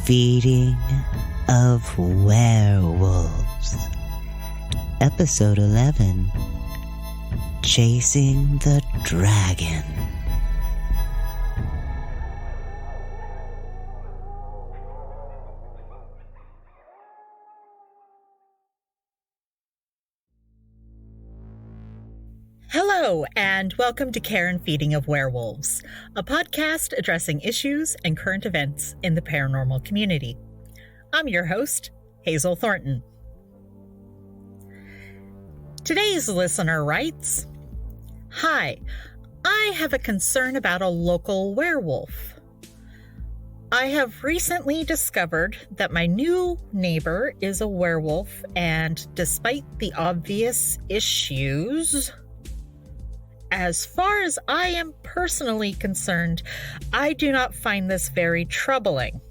Feeding of Werewolves. Episode 11. Chasing the Dragon. Hello, and welcome to Care and Feeding of Werewolves, a podcast addressing issues and current events in the paranormal community. I'm your host, Hazel Thornton. Today's listener writes, "Hi, I have a concern about a local werewolf. I have recently discovered that my new neighbor is a werewolf, and despite the obvious issues, as far as I am personally concerned, I do not find this very troubling.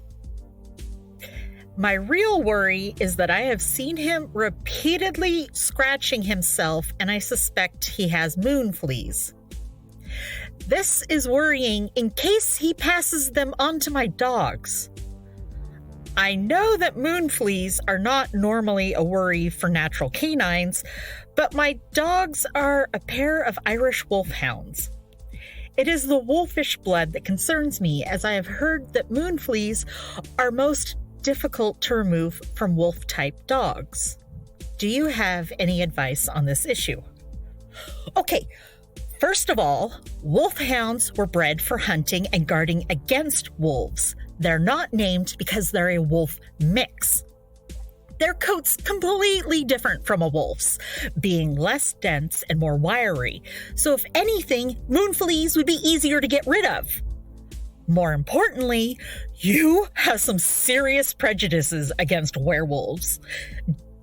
My real worry is that I have seen him repeatedly scratching himself, and I suspect he has moon fleas. This is worrying in case he passes them on to my dogs. I know that moon fleas are not normally a worry for natural canines, but my dogs are a pair of Irish wolfhounds. It is the wolfish blood that concerns me, as I have heard that moon fleas are most difficult to remove from wolf-type dogs. Do you have any advice on this issue?" Okay, first of all, wolfhounds were bred for hunting and guarding against wolves. They're not named because they're a wolf mix. Their coat's completely different from a wolf's, being less dense and more wiry. So if anything, moon fleas would be easier to get rid of. More importantly, you have some serious prejudices against werewolves.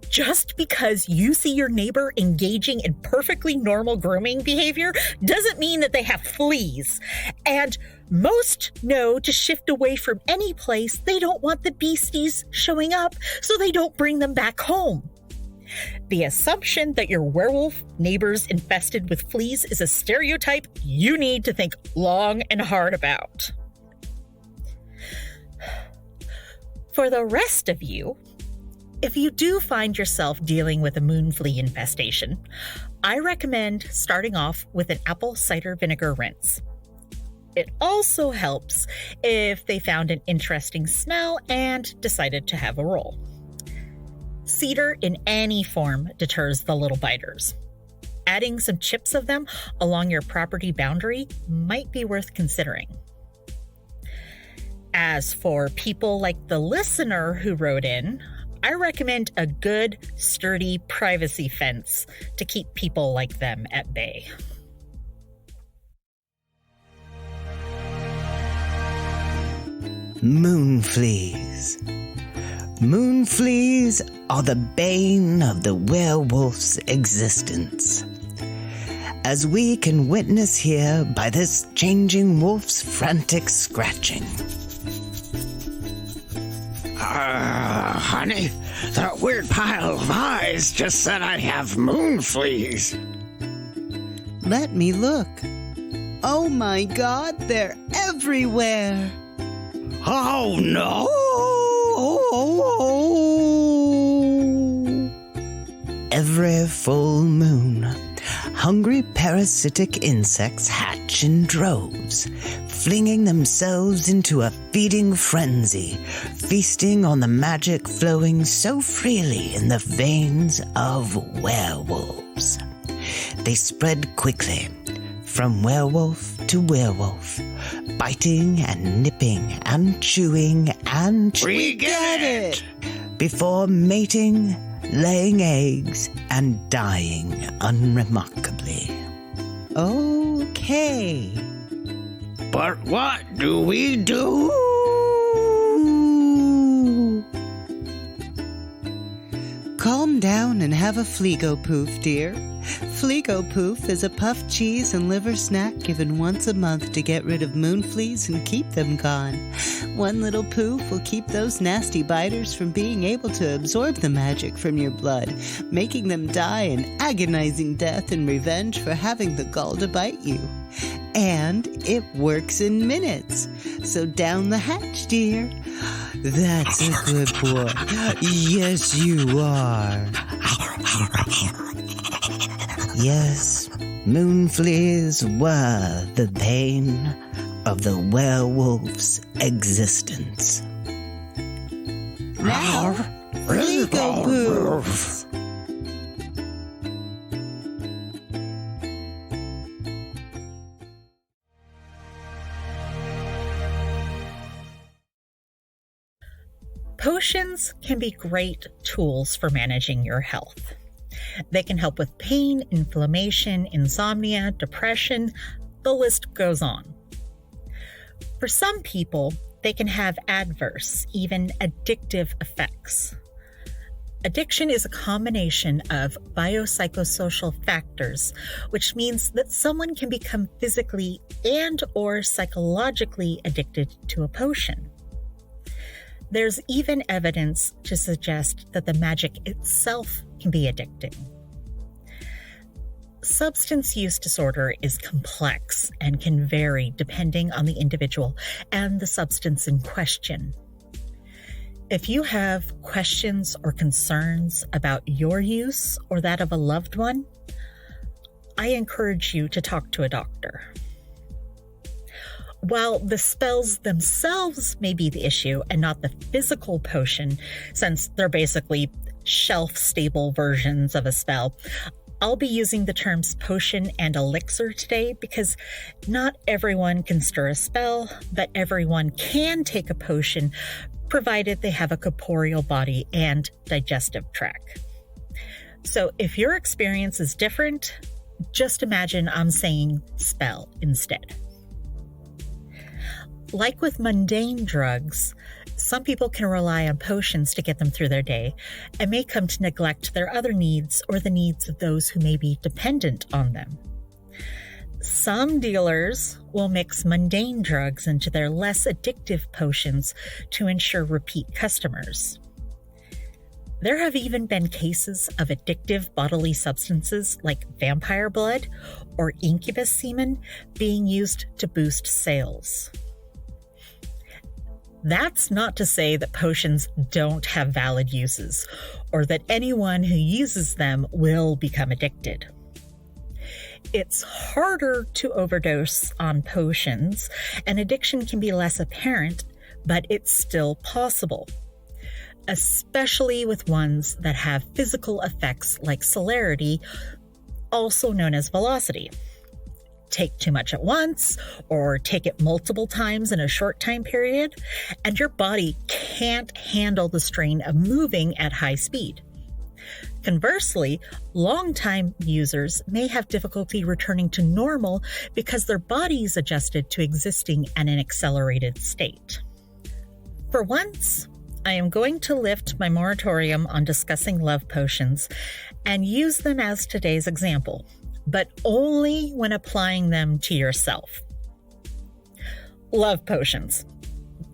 Just because you see your neighbor engaging in perfectly normal grooming behavior doesn't mean that they have fleas. And most know to shift away from any place they don't want the beasties showing up, so they don't bring them back home. The assumption that your werewolf neighbor's infested with fleas is a stereotype you need to think long and hard about. For the rest of you, if you do find yourself dealing with a moon flea infestation, I recommend starting off with an apple cider vinegar rinse. It also helps if they found an interesting smell and decided to have a roll. Cedar in any form deters the little biters. Adding some chips of them along your property boundary might be worth considering. As for people like the listener who wrote in, I recommend a good, sturdy privacy fence to keep people like them at bay. Moon fleas. Moon fleas are the bane of the werewolf's existence, as we can witness here by this changing wolf's frantic scratching. Honey, that weird pile of eyes just said I have moon fleas. Let me look. Oh my God, they're everywhere. Oh no! Every full moon, hungry parasitic insects hatch in droves, flinging themselves into a feeding frenzy, feasting on the magic flowing so freely in the veins of werewolves. They spread quickly, from werewolf to werewolf, biting and nipping and chewing and We get it! before mating, laying eggs, and dying unremarkably. Okay. But what do we do? Calm down and have a Fleego Poof, dear. Fleego Poof is a puffed cheese and liver snack given once a month to get rid of moon fleas and keep them gone. One little poof will keep those nasty biters from being able to absorb the magic from your blood, making them die an agonizing death in revenge for having the gall to bite you. And it works in minutes. So down the hatch, dear. That's a good boy. Yes, you are. Yes, moon fleas were the bane of the werewolf's existence. Now, Fleego Poofs. Potions can be great tools for managing your health. They can help with pain, inflammation, insomnia, depression, the list goes on. For some people, they can have adverse, even addictive effects. Addiction is a combination of biopsychosocial factors, which means that someone can become physically and/or psychologically addicted to a potion. There's even evidence to suggest that the magic itself can be addicting. Substance use disorder is complex and can vary depending on the individual and the substance in question. If you have questions or concerns about your use or that of a loved one, I encourage you to talk to a doctor. While the spells themselves may be the issue and not the physical potion, since they're basically shelf-stable versions of a spell, I'll be using the terms potion and elixir today because not everyone can stir a spell, but everyone can take a potion provided they have a corporeal body and digestive tract. So if your experience is different, just imagine I'm saying spell instead. Like with mundane drugs, some people can rely on potions to get them through their day and may come to neglect their other needs or the needs of those who may be dependent on them. Some dealers will mix mundane drugs into their less addictive potions to ensure repeat customers. There have even been cases of addictive bodily substances like vampire blood or incubus semen being used to boost sales. That's not to say that potions don't have valid uses, or that anyone who uses them will become addicted. It's harder to overdose on potions, and addiction can be less apparent, but it's still possible, especially with ones that have physical effects like celerity, also known as velocity. Take too much at once, or take it multiple times in a short time period, and your body can't handle the strain of moving at high speed. Conversely, long-time users may have difficulty returning to normal because their bodies adjusted to existing at an accelerated state. For once, I am going to lift my moratorium on discussing love potions and use them as today's example, but only when applying them to yourself. Love potions.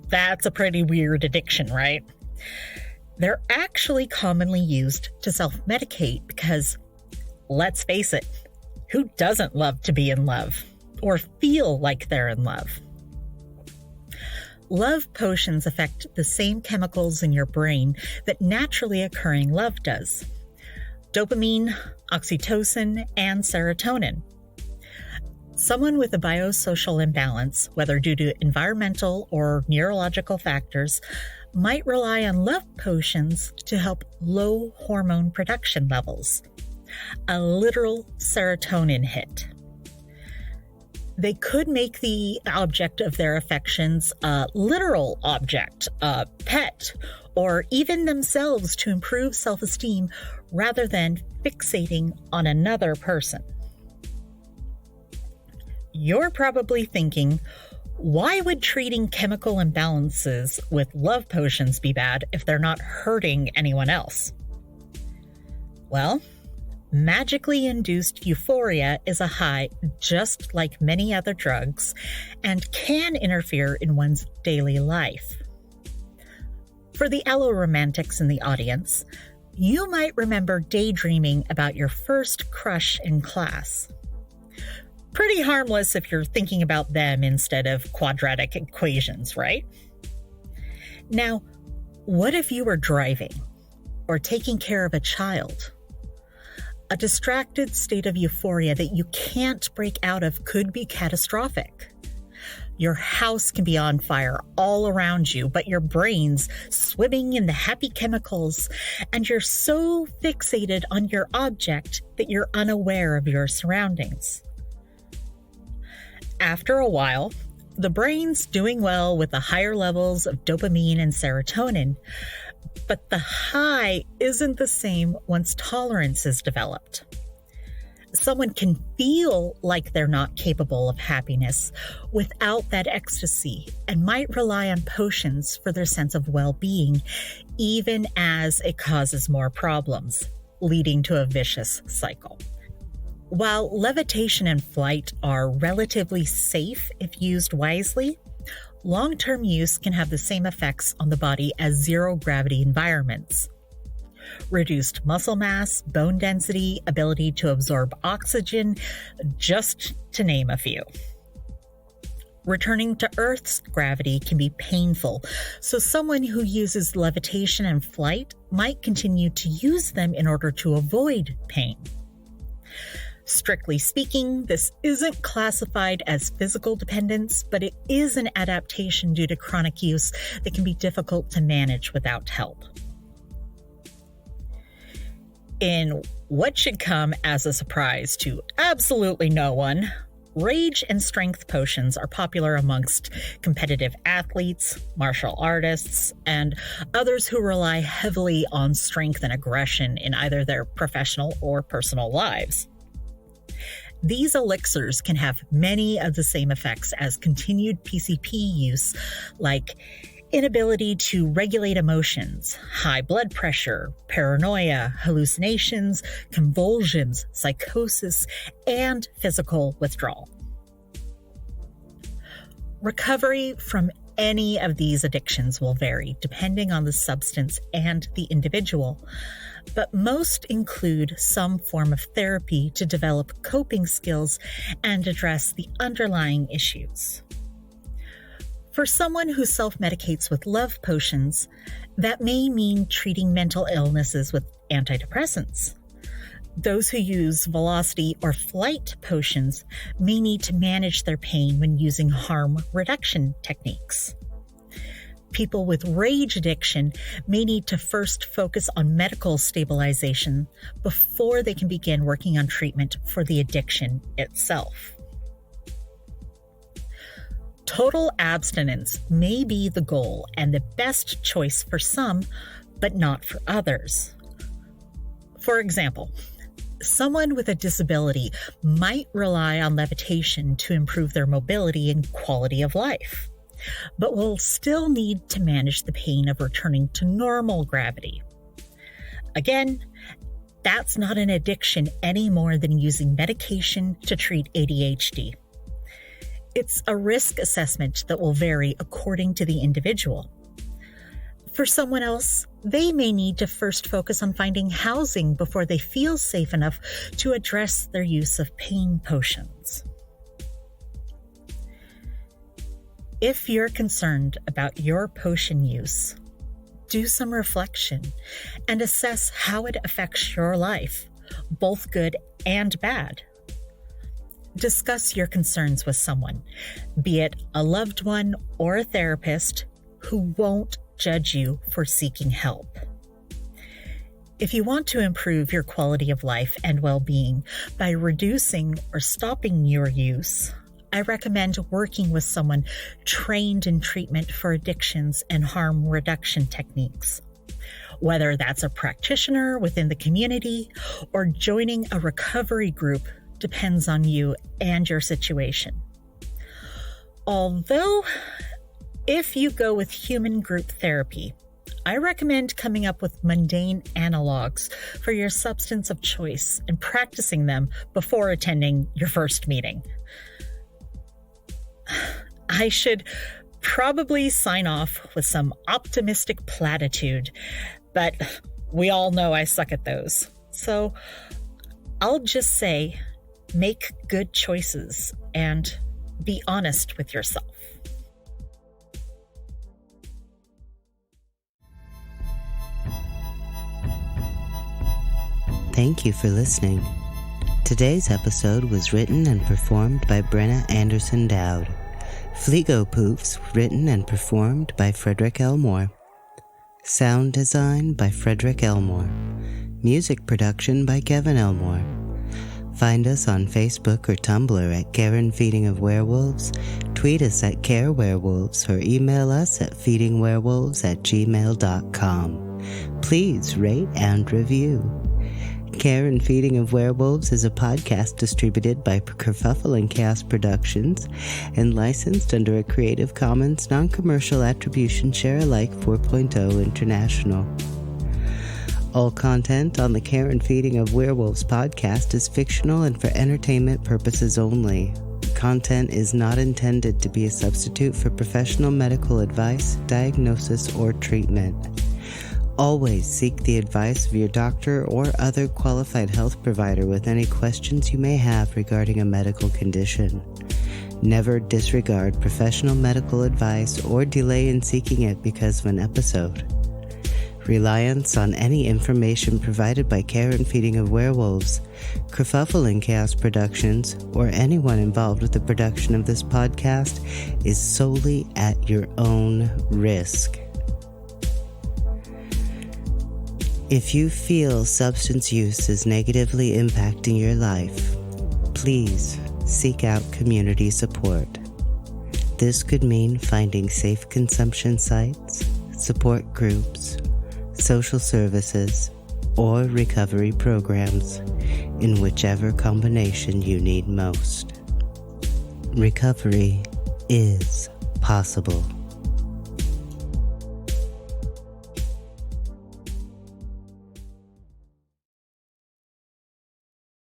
That's a pretty weird addiction, right? They're actually commonly used to self-medicate because, let's face it, who doesn't love to be in love or feel like they're in love? Love potions affect the same chemicals in your brain that naturally occurring love does: dopamine, oxytocin, and serotonin. Someone with a biosocial imbalance, whether due to environmental or neurological factors, might rely on love potions to help low hormone production levels, a literal serotonin hit. They could make the object of their affections a literal object, a pet, or even themselves to improve self-esteem rather than fixating on another person. You're probably thinking, why would treating chemical imbalances with love potions be bad if they're not hurting anyone else? Well, magically induced euphoria is a high just like many other drugs and can interfere in one's daily life. For the allo-romantics in the audience, you might remember daydreaming about your first crush in class. Pretty harmless if you're thinking about them instead of quadratic equations, right? Now, what if you were driving or taking care of a child? A distracted state of euphoria that you can't break out of could be catastrophic. Your house can be on fire all around you, but your brain's swimming in the happy chemicals, and you're so fixated on your object that you're unaware of your surroundings. After a while, the brain's doing well with the higher levels of dopamine and serotonin, but the high isn't the same once tolerance is developed. Someone can feel like they're not capable of happiness without that ecstasy and might rely on potions for their sense of well-being, even as it causes more problems, leading to a vicious cycle. While levitation and flight are relatively safe if used wisely, long-term use can have the same effects on the body as zero-gravity environments. Reduced muscle mass, bone density, ability to absorb oxygen, just to name a few. Returning to Earth's gravity can be painful, so someone who uses levitation and flight might continue to use them in order to avoid pain. Strictly speaking, this isn't classified as physical dependence, but it is an adaptation due to chronic use that can be difficult to manage without help. In what should come as a surprise to absolutely no one, rage and strength potions are popular amongst competitive athletes, martial artists, and others who rely heavily on strength and aggression in either their professional or personal lives. These elixirs can have many of the same effects as continued PCP use, like inability to regulate emotions, high blood pressure, paranoia, hallucinations, convulsions, psychosis, and physical withdrawal. Recovery from any of these addictions will vary depending on the substance and the individual, but most include some form of therapy to develop coping skills and address the underlying issues. For someone who self-medicates with love potions, that may mean treating mental illnesses with antidepressants. Those who use velocity or flight potions may need to manage their pain when using harm reduction techniques. People with rage addiction may need to first focus on medical stabilization before they can begin working on treatment for the addiction itself. Total abstinence may be the goal and the best choice for some, but not for others. For example, someone with a disability might rely on levitation to improve their mobility and quality of life, but will still need to manage the pain of returning to normal gravity. Again, that's not an addiction any more than using medication to treat ADHD. It's a risk assessment that will vary according to the individual. For someone else, they may need to first focus on finding housing before they feel safe enough to address their use of pain potions. If you're concerned about your potion use, do some reflection and assess how it affects your life, both good and bad. Discuss your concerns with someone, be it a loved one or a therapist, who won't judge you for seeking help. If you want to improve your quality of life and well-being by reducing or stopping your use, I recommend working with someone trained in treatment for addictions and harm reduction techniques. Whether that's a practitioner within the community or joining a recovery group depends on you and your situation. Although, if you go with human group therapy, I recommend coming up with mundane analogs for your substance of choice and practicing them before attending your first meeting. I should probably sign off with some optimistic platitude, but we all know I suck at those. So I'll just say, make good choices, and be honest with yourself. Thank you for listening. Today's episode was written and performed by Brenna Anderson-Dowd. Fleego Poofs written and performed by Frederick Elmore. Sound design by Frederick Elmore. Music production by Kevin Elmore. Find us on Facebook or Tumblr at Care and Feeding of Werewolves, tweet us at carewerewolves, or email us at feedingwerewolves@gmail.com. Please rate and review. Care and Feeding of Werewolves is a podcast distributed by Kerfuffle and Chaos Productions and licensed under a Creative Commons Non-Commercial Attribution Share Alike 4.0 International. All content on the Care and Feeding of Werewolves podcast is fictional and for entertainment purposes only. Content is not intended to be a substitute for professional medical advice, diagnosis, or treatment. Always seek the advice of your doctor or other qualified health provider with any questions you may have regarding a medical condition. Never disregard professional medical advice or delay in seeking it because of an episode. Reliance on any information provided by Care and Feeding of Werewolves, Kerfuffle and Chaos Productions, or anyone involved with the production of this podcast is solely at your own risk. If you feel substance use is negatively impacting your life, please seek out community support. This could mean finding safe consumption sites, support groups, social services, or recovery programs, in whichever combination you need most. Recovery is possible.